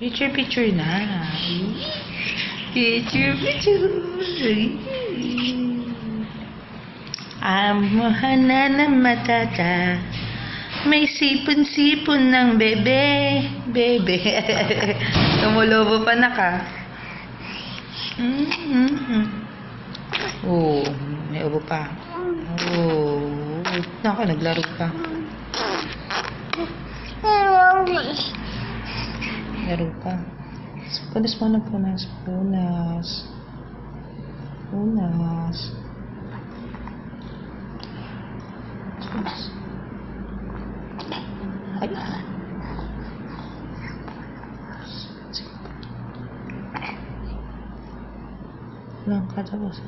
Picture, picture na. Picture, picture. Amuhana ng matata. May sipon-sipon ng bebe. Bebe. Tumulobo pa na ka. Oh, may ubo pa. Oh, nako, naglaro pa. Laro pa. Punas mo na, punas. Punas. Punas. Punas. Ay. Lang ka tapos.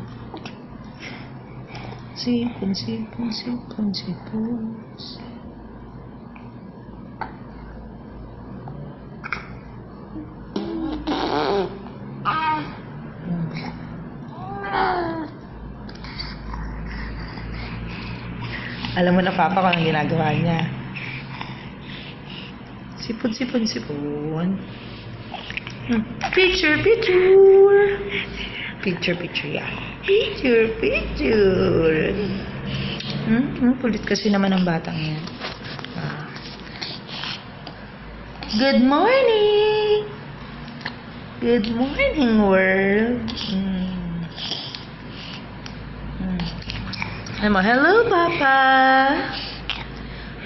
Sipon, sipon, sipon, sipon. Alam mo na papa kung anong ginagawa niya. Sipon, sipon, sipon. Picture, picture. Picture, picture yan. Picture, picture. Kulit kasi naman ang batang yan. Good morning. Good morning, world. Hello, Papa.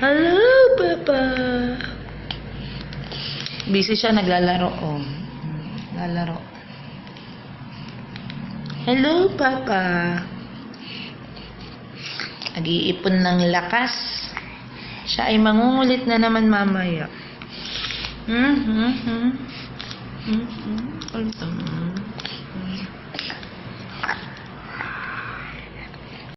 Hello, Papa. Busy siya, naglalaro. Oh. Lalaro. Hello, Papa. Nag-iipon ng lakas. Siya ay mangungulit na naman mamaya. Ulit naman.